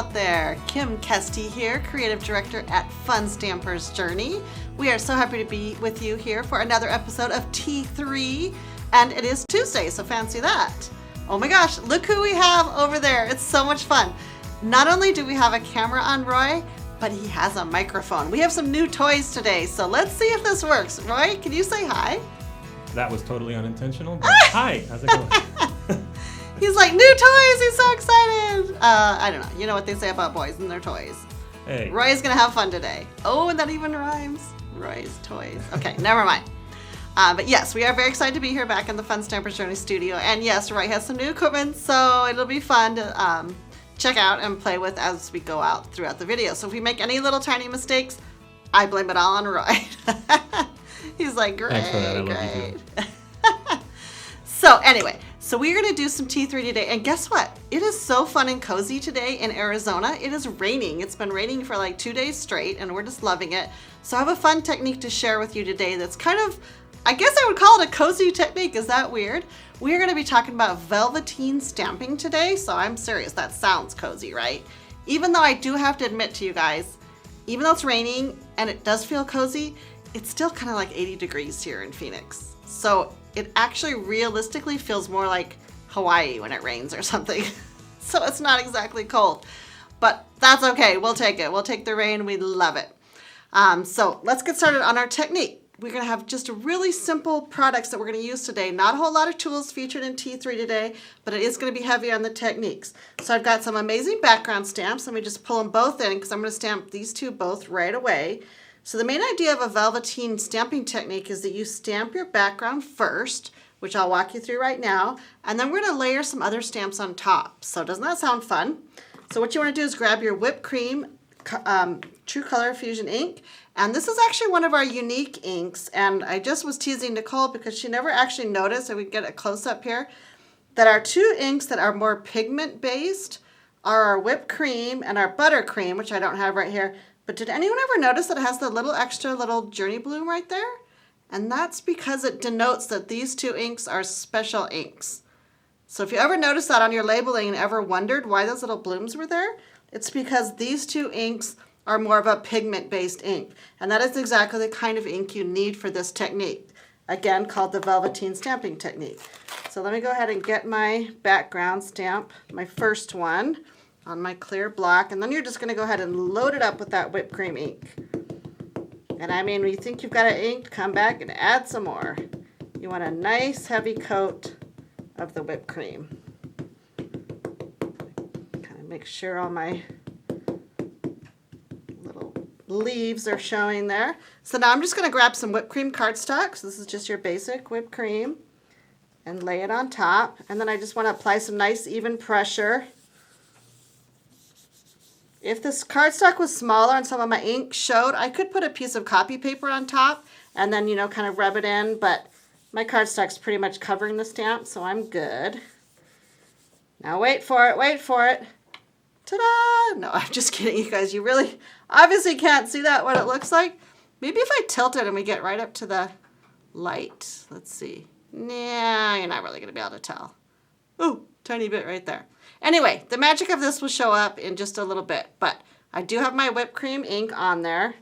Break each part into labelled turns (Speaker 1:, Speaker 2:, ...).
Speaker 1: out there. Kim Kesti here, Creative Director at Fun Stampers Journey. We are so happy to be with you here for another episode of T3, and it is Tuesday, so fancy that. Oh my gosh, look who we have over there. It's so much fun. Not only do we have a camera on Roy, but he has a microphone. We have some new toys today, so let's see if this works. Roy, can you say hi?
Speaker 2: That was totally unintentional, but hi, how's it going?
Speaker 1: He's like, new toys, he's so excited. I don't know, you know what they say about boys and their toys.
Speaker 2: Hey.
Speaker 1: Roy's gonna have fun today. Oh, and that even rhymes. Roy's toys. Okay, never mind. But yes, we are very excited to be here back in the Fun Stampers Journey studio. And yes, Roy has some new equipment, so it'll be fun to check out and play with as we go out throughout the video. So if we make any little tiny mistakes, I blame it all on Roy. He's like, great,
Speaker 2: Thanks for that. I love you too.
Speaker 1: So anyway, so we're going to do some T3 today. And guess what? It is so fun and cozy today in Arizona. It is raining. It's been raining for like 2 days straight, and we're just loving it. So I have a fun technique to share with you today that's kind of, I guess I would call it a cozy technique. Is that weird? We're going to be talking about Velveteen stamping today. So I'm serious. That sounds cozy, right? Even though I do have to admit to you guys, even though it's raining and it does feel cozy, it's still kind of like 80 degrees here in Phoenix. So it actually realistically feels more like Hawaii when it rains or something. So it's not exactly cold, but that's okay. We'll take it. We'll take the rain. We love it. So let's get started on our technique. We're going to have just really simple products that we're going to use today. Not a whole lot of tools featured in T3 today, but it is going to be heavy on the techniques. So I've got some amazing background stamps. Let me just pull them both in because I'm going to stamp these two both right away. So the main idea of a Velveteen stamping technique is that you stamp your background first, which I'll walk you through right now, and then we're going to layer some other stamps on top. So doesn't that sound fun? So what you want to do is grab your whipped cream True Color Fusion ink, and this is actually one of our unique inks, and I just was teasing Nicole because she never actually noticed, so we get a close-up here, that our two inks that are more pigment based are our whipped cream and our buttercream, which I don't have right here. But did anyone ever notice that it has the little extra little journey bloom right there? And that's because it denotes that these two inks are special inks. So if you ever noticed that on your labeling and ever wondered why those little blooms were there, it's because these two inks are more of a pigment-based ink. And that is exactly the kind of ink you need for this technique. Again, called the Velveteen stamping technique. So let me go ahead and get my background stamp, my first one, on my clear block, and then you're just going to go ahead and load it up with that whipped cream ink. And I mean, when you think you've got it inked, come back and add some more. You want a nice heavy coat of the whipped cream. Kind of make sure all my little leaves are showing there. So now I'm just going to grab some whipped cream cardstock. So this is just your basic whipped cream, and lay it on top. And then I just want to apply some nice even pressure. If this cardstock was smaller and some of my ink showed, I could put a piece of copy paper on top and then, you know, kind of rub it in, but my cardstock's pretty much covering the stamp, so I'm good. Now wait for it, wait for it. Ta-da! No, I'm just kidding, you guys. You really obviously can't see that, what it looks like. Maybe if I tilt it and we get right up to the light. Let's see. Nah, you're not really going to be able to tell. Ooh, tiny bit right there. Anyway, the magic of this will show up in just a little bit, but I do have my whipped cream ink on there.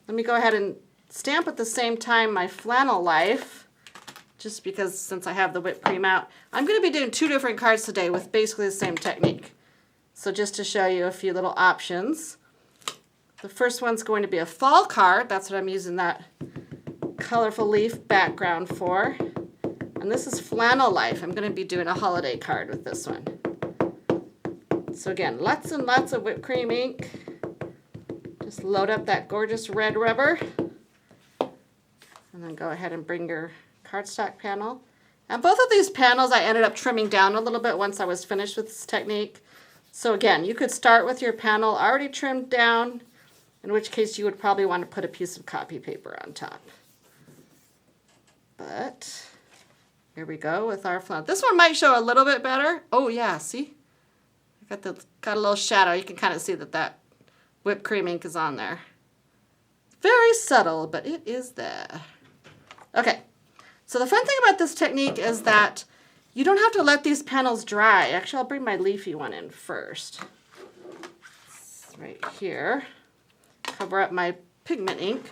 Speaker 1: Let me go ahead and stamp at the same time my Flannel Life, just because since I have the whipped cream out. I'm going to be doing two different cards today with basically the same technique. So just to show you a few little options. The first one's going to be a fall card. That's what I'm using that colorful leaf background for. And this is Flannel Life. I'm going to be doing a holiday card with this one. So again, lots and lots of whipped cream ink. Just load up that gorgeous red rubber. And then go ahead and bring your cardstock panel. And both of these panels I ended up trimming down a little bit once I was finished with this technique. So again, you could start with your panel already trimmed down, in which case you would probably want to put a piece of copy paper on top. But here we go with our flannel. This one might show a little bit better. Oh yeah, see? Got a little shadow. You can kind of see that whipped cream ink is on there. Very subtle, but it is there. Okay, so the fun thing about this technique is that you don't have to let these panels dry. Actually, I'll bring my leafy one in first. It's right here. Cover up my pigment ink.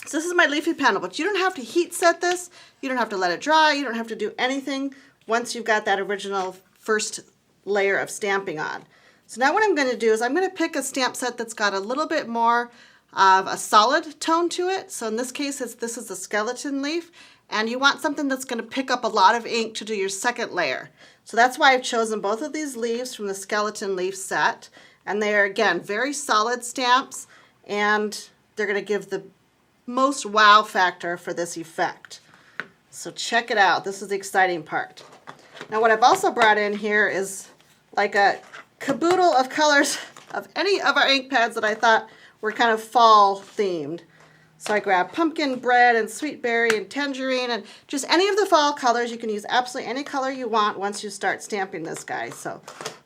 Speaker 1: So this is my leafy panel, but you don't have to heat set this. You don't have to let it dry. You don't have to do anything once you've got that original first layer of stamping on. So now what I'm going to do is I'm going to pick a stamp set that's got a little bit more of a solid tone to it. So in this case, this is a skeleton leaf, and you want something that's going to pick up a lot of ink to do your second layer. So that's why I've chosen both of these leaves from the skeleton leaf set. And they are, again, very solid stamps, and they're going to give the most wow factor for this effect. So check it out. This is the exciting part. Now what I've also brought in here is like a caboodle of colors of any of our ink pads that I thought were kind of fall themed. So I grabbed pumpkin bread and sweet berry and tangerine and just any of the fall colors. You can use absolutely any color you want once you start stamping this guy. So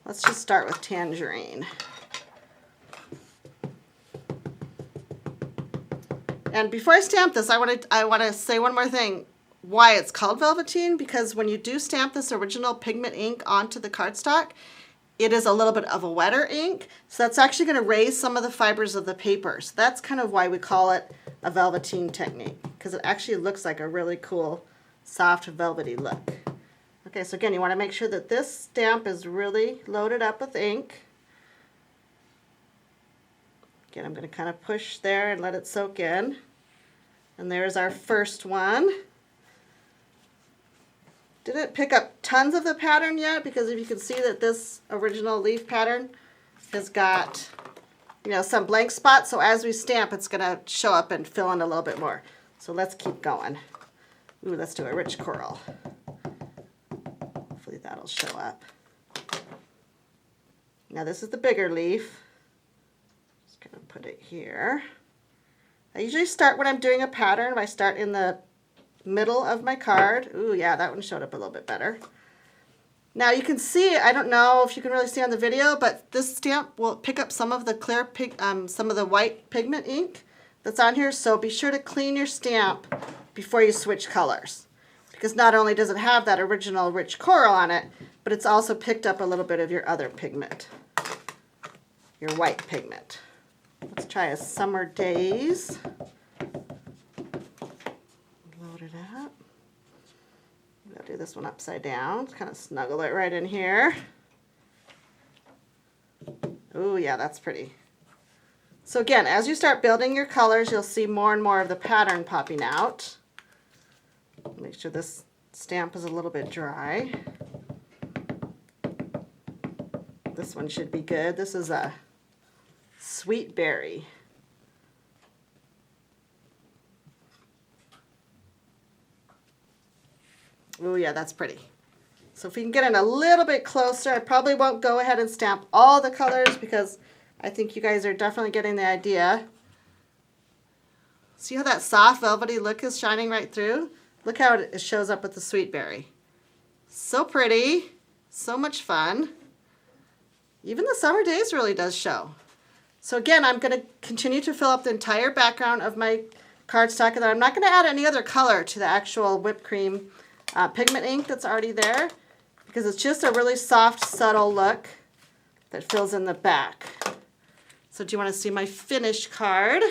Speaker 1: let's just start with tangerine. And before I stamp this, I want to say one more thing. Why it's called Velveteen, because when you do stamp this original pigment ink onto the cardstock, it is a little bit of a wetter ink, so that's actually going to raise some of the fibers of the paper. So that's kind of why we call it a Velveteen technique, because it actually looks like a really cool, soft, velvety look. Okay, so again, you want to make sure that this stamp is really loaded up with ink. Again, I'm going to kind of push there and let it soak in. And there's our first one. Didn't pick up tons of the pattern yet, because if you can see that this original leaf pattern has got, you know, some blank spots. So as we stamp, it's going to show up and fill in a little bit more. So let's keep going. Ooh, let's do a rich coral. Hopefully that'll show up. Now this is the bigger leaf. Just going to put it here. I usually start when I'm doing a pattern. I start in the middle of my card. Ooh, yeah, that one showed up a little bit better. Now you can see, I don't know if you can really see on the video, but this stamp will pick up some of the clear, some of the white pigment ink that's on here. So be sure to clean your stamp before you switch colors, because not only does it have that original rich coral on it, but it's also picked up a little bit of your other pigment, your white pigment. Let's try a Summer Days. Load it up. I'll do this one upside down. Kind of snuggle it right in here. Ooh, yeah, that's pretty. So again, as you start building your colors, you'll see more and more of the pattern popping out. Make sure this stamp is a little bit dry. This one should be good. This is a sweet berry. Oh yeah, that's pretty. So if we can get in a little bit closer, I probably won't go ahead and stamp all the colors, because I think you guys are definitely getting the idea. See how that soft velvety look is shining right through? Look how it shows up with the sweet berry. So pretty, so much fun. Even the Summer Days really does show. So again, I'm going to continue to fill up the entire background of my cardstock, and then I'm not going to add any other color to the actual whipped cream pigment ink that's already there, because it's just a really soft, subtle look that fills in the back. So do you want to see my finished card?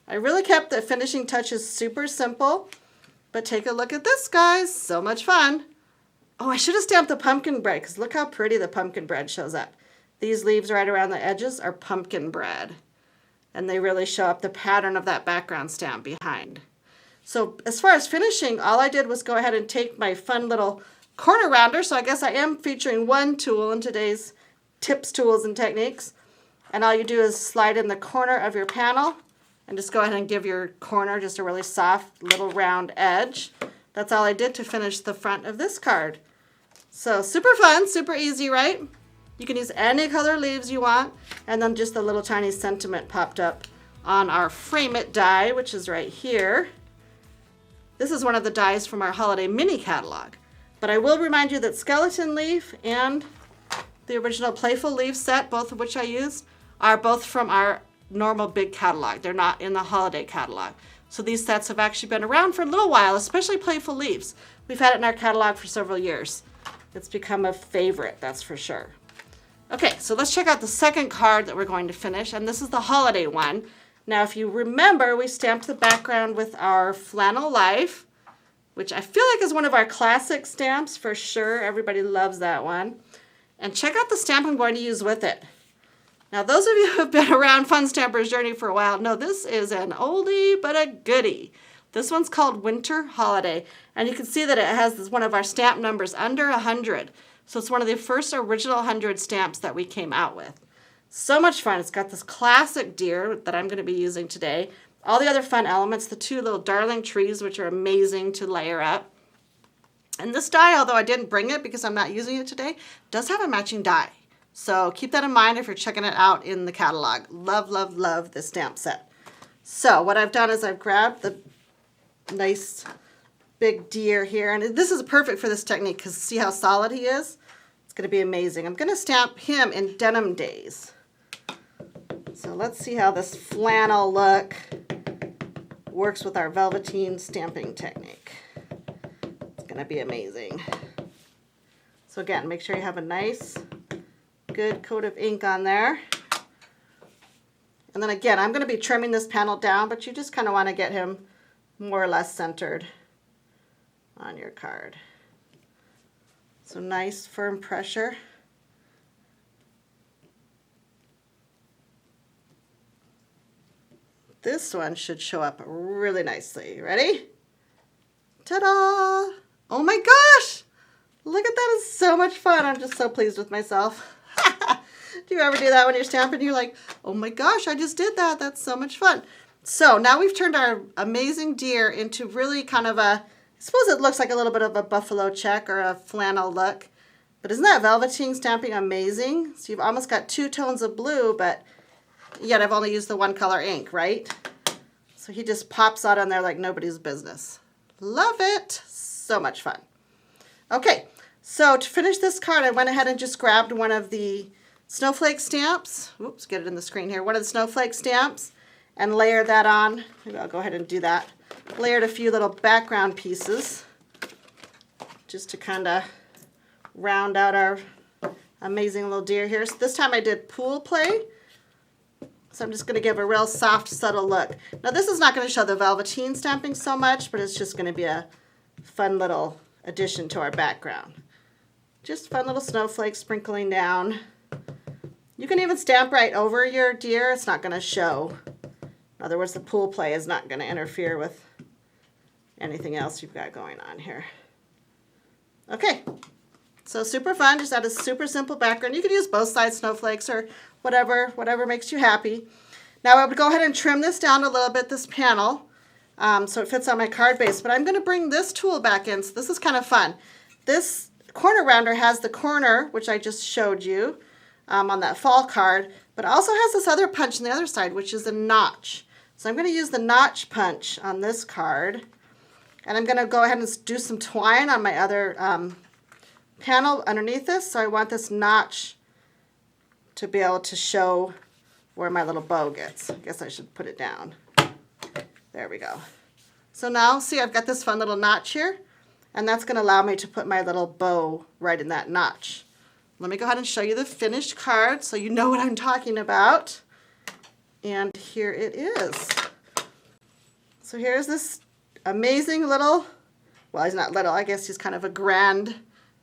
Speaker 1: I really kept the finishing touches super simple, but take a look at this, guys. So much fun. Oh, I should have stamped the pumpkin bread, because look how pretty the pumpkin bread shows up. These leaves right around the edges are pumpkin bread, and they really show up the pattern of that background stamp behind. So as far as finishing, all I did was go ahead and take my fun little corner rounder. So I guess I am featuring one tool in today's tips, tools, and techniques. And all you do is slide in the corner of your panel and just go ahead and give your corner just a really soft little round edge. That's all I did to finish the front of this card. So super fun, super easy, right? You can use any color leaves you want. And then just a little tiny sentiment popped up on our Frame It die, which is right here. This is one of the dies from our holiday mini catalog. But I will remind you that Skeleton Leaf and the original Playful Leaf set, both of which I used, are both from our normal big catalog. They're not in the holiday catalog. So these sets have actually been around for a little while, especially Playful Leaves. We've had it in our catalog for several years. It's become a favorite, that's for sure. Okay, so let's check out the second card that we're going to finish, and this is the holiday one. Now, if you remember, we stamped the background with our Flannel Life, which I feel like is one of our classic stamps for sure. Everybody loves that one. And check out the stamp I'm going to use with it. Now, those of you who have been around Fun Stampers Journey for a while know this is an oldie but a goodie. This one's called Winter Holiday, and you can see that it has one of our stamp numbers under 100. So it's one of the first original 100 stamps that we came out with. So much fun. It's got this classic deer that I'm going to be using today. All the other fun elements, the two little darling trees, which are amazing to layer up. And this die, although I didn't bring it because I'm not using it today, does have a matching die. So keep that in mind if you're checking it out in the catalog. Love, love, love this stamp set. So what I've done is I've grabbed the nice big deer here. And this is perfect for this technique because see how solid he is? It's going to be amazing. I'm going to stamp him in Denim Days. So let's see how this flannel look works with our Velveteen stamping technique. It's going to be amazing. So again, make sure you have a nice, good coat of ink on there. And then again, I'm going to be trimming this panel down, but you just kind of want to get him more or less centered on your card. So nice firm pressure. This one should show up really nicely. Ready? Ta-da! Oh my gosh! Look at that, it's so much fun. I'm just so pleased with myself. Do you ever do that when you're stamping? You're like, oh my gosh, I just did that. That's so much fun. So now we've turned our amazing deer into really kind of I suppose it looks like a little bit of a buffalo check or a flannel look. But isn't that Velveteen stamping amazing? So you've almost got two tones of blue, but yet I've only used the one color ink, right? So he just pops out on there like nobody's business. Love it. So much fun. Okay, so to finish this card, I went ahead and just grabbed one of the snowflake stamps. Oops, get it in the screen here. One of the snowflake stamps and layered that on. Maybe I'll go ahead and do that. Layered a few little background pieces just to kind of round out our amazing little deer here. So this time I did pool play. So I'm just going to give a real soft, subtle look. Now this is not going to show the Velveteen stamping so much, but it's just going to be a fun little addition to our background. Just fun little snowflakes sprinkling down. You can even stamp right over your deer. It's not going to show. In other words, the pool play is not going to interfere with anything else you've got going on here. Okay, so super fun. Just add a super simple background. You could use both sides snowflakes or whatever makes you happy. Now I would go ahead and trim this down a little bit, this panel, so it fits on my card base. But I'm going to bring this tool back in. So this is kind of fun. This corner rounder has the corner, which I just showed you on that fall card, but it also has this other punch on the other side, which is a notch. So I'm going to use the notch punch on this card, and I'm going to go ahead and do some twine on my other panel underneath this. So I want this notch to be able to show where my little bow gets. I guess I should put it down. There we go. So now, see, I've got this fun little notch here, and that's going to allow me to put my little bow right in that notch. Let me go ahead and show you the finished card so you know what I'm talking about. And here it is. So here's this amazing little, well, he's not little, I guess he's kind of a grand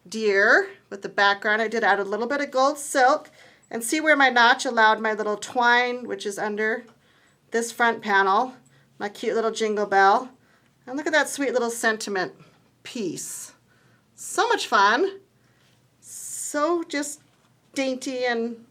Speaker 1: deer with the background. I did add a little bit of gold silk, and see where my notch allowed my little twine, which is under this front panel, my cute little jingle bell. And look at that sweet little sentiment piece. So much fun. So just dainty and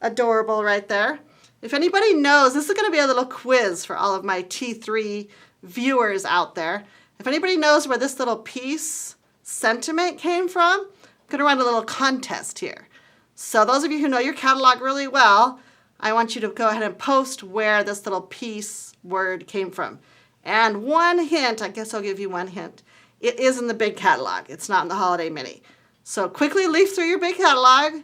Speaker 1: adorable right there. If anybody knows, this is going to be a little quiz for all of my T3 viewers out there. If anybody knows where this little piece sentiment came from, I'm going to run a little contest here. So those of you who know your catalog really well, I want you to go ahead and post where this little piece word came from. And one hint, I guess I'll give you one hint. It is in the big catalog. It's not in the Holiday Mini. So quickly leaf through your big catalog.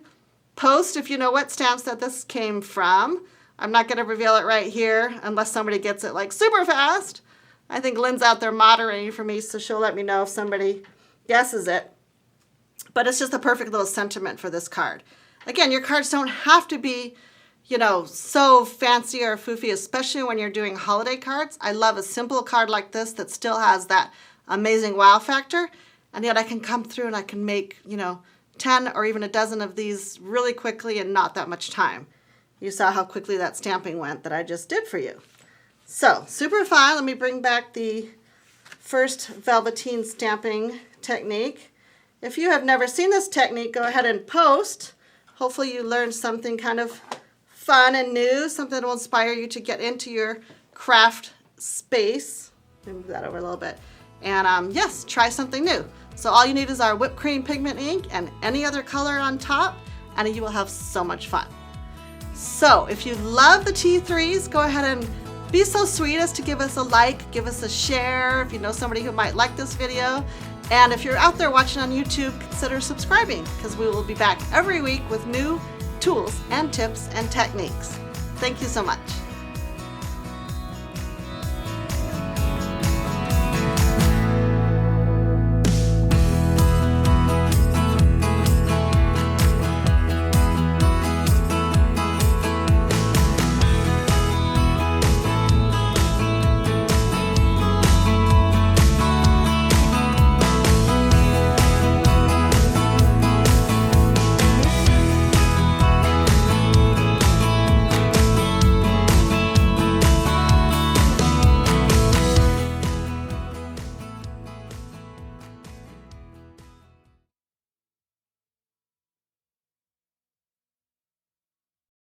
Speaker 1: Post if you know what stamp set this came from. I'm not going to reveal it right here unless somebody gets it like super fast. I think Lynn's out there moderating for me, so she'll let me know if somebody guesses it. But it's just a perfect little sentiment for this card. Again, your cards don't have to be, you know, so fancy or foofy, especially when you're doing holiday cards. I love a simple card like this that still has that amazing wow factor, and yet I can come through and I can make, you know, 10 or even a dozen of these really quickly in not that much time. You saw how quickly that stamping went that I just did for you. So, super fun. Let me bring back the first Velveteen stamping technique. If you have never seen this technique, go ahead and post. Hopefully you learned something kind of fun and new, something that will inspire you to get into your craft space. Let me move that over a little bit. And yes, try something new. So all you need is our whipped cream pigment ink and any other color on top, and you will have so much fun. So if you love the T3s, go ahead and be so sweet as to give us a like, give us a share if you know somebody who might like this video. And if you're out there watching on YouTube, consider subscribing, because we will be back every week with new tools and tips and techniques. Thank you so much.